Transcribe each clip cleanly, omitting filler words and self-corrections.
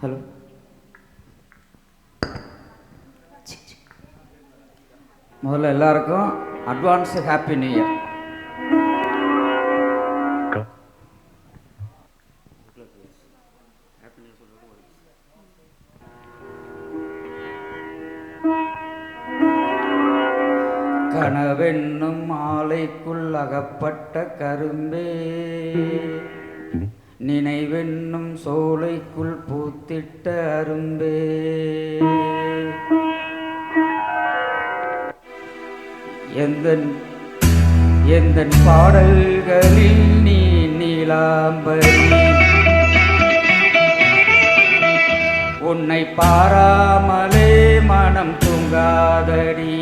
Hello, முதல்ல எல்லாருக்கும் advance happy new year. கனவென்னும் மாலைக்குள் அகப்பட்ட கரும்பே, நினைவென்னும் சோலைக்குள் பூத்திட்ட அரும்பே, எந்தன் பாடல்களில் நீ நீலாம்பரி, உன்னை பாராமலே மனம் தூங்காதடி.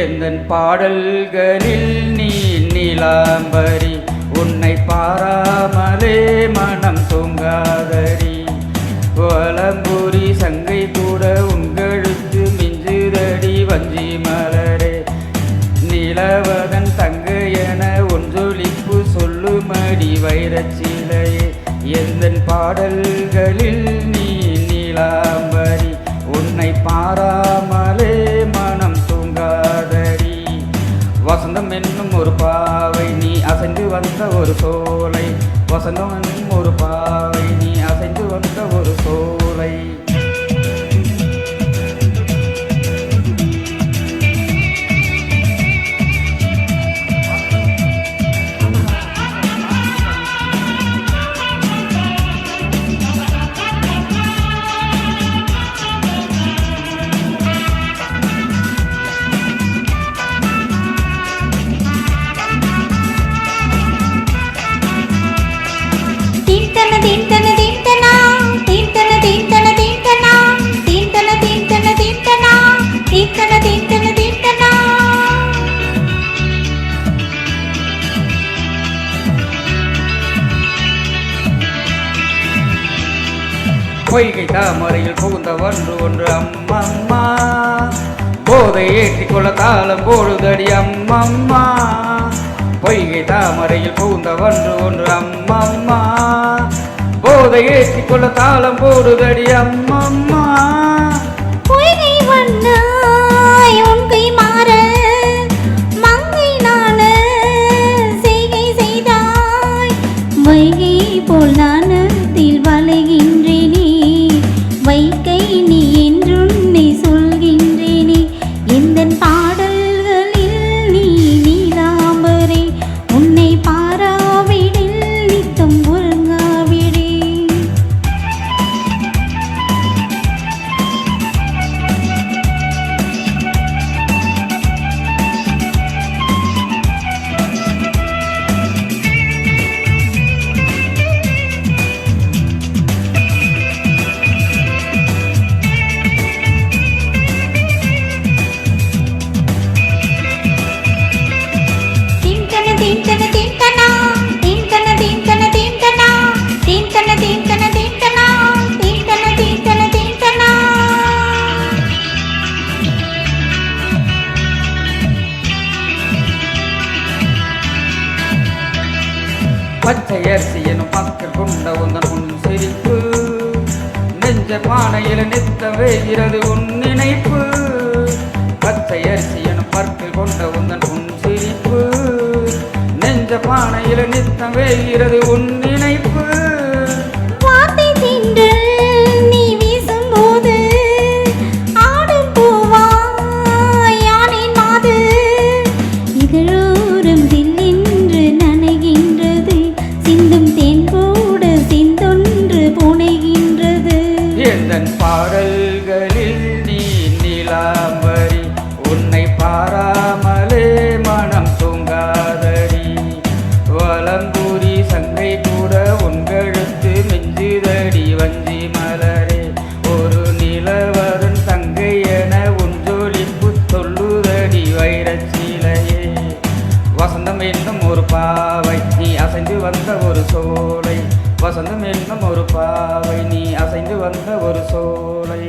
எந்தன் பாடல்களில் நீ நீலாம்பரி, உன்னை பாராமலே மனம் தூங்காதடி. வலம்புரி சங்கை கூட உங்கழுத்து மிஞ்சுதடி வஞ்சி மலரே, நிலவதன் தங்கை என ஒன்றொலிப்பு சொல்லுமடி வைரச்சிலையே. எந்தன் பாடல்களில் நீ நீலாம்பரி, உன்னை பாராமலே மனம் தூங்காதடி. வசந்தம் என்னும் ஒரு பாவை நீ அசைந்து வந்த ஒரு சோலை, வசந்தம் என்னும் ஒரு பாவை நீ அசைந்து வந்த ஒரு சோலை. பொய்கை தாமரையில் புகுந்த ஒன்று ஒன்று அம்மம்மா, போதை ஏற்றிக்கொள்ள தாளம் போடுதடி அம்மம்மா. பொய்கை தாமரையில் புகுந்த ஒன்று ஒன்று அம்மம்மா, போதை ஏற்றிக்கொள்ள தாளம் போடுதடி அம்மம்மா. பொய்கை வண்ணாய் உன்கை மாற மங்கை நான செய்கை செய்தாய், வைகை போல் நானத்தில் வளைகின்றேனே, வைகை நீ என்றுன்னை சொல்கின்றேனே. எந்தன் பாடல்களில் நீ நீலாம்பரே, உன்னை பாராவிடில் நித்தம் உறங்காவிடே. பச்சை அரிசி எனும் மக்கள் கொண்ட உந்தன் உன் சிரிப்பு, நெஞ்ச பானையில் நித்த வேகிறது உன் நினைப்பு. பச்சை அரிசி எனும் பற்கள் கொண்ட உந்தன் உன் சிரிப்பு, நெஞ்ச பானையில் நித்த வேகிறது உன் நினைப்பு. வார்த்தை தின்று நீ வீசும்போது ஆடும் பூவாய் யானின் மாது, இதழோரம் தில்லென்று நனைகின்றது, சிந்தும் தேன் கூட சிந்தொன்று புனைகின்றது. எந்தன் பாடல்களில் நீ நீலாம்பரி, உன்னை பாராமலே மனம் தூங்காதடி. வலம்புரி சங்கை கூட உங்கழுத்து மிஞ்சுதடி வஞ்சி மலரே, ஒரு நிலவதன் தங்கை என ஒன்றொலிப்பு சொல்லுதடி வைரச்சிலையே. வசந்தம் என்னும் ஒரு பாவை நீ அசைந்து வந்த ஒரு சோலை, வசந்தம் என்னும் ஒரு பாவை நீ அசைந்து வந்த ஒரு சோலை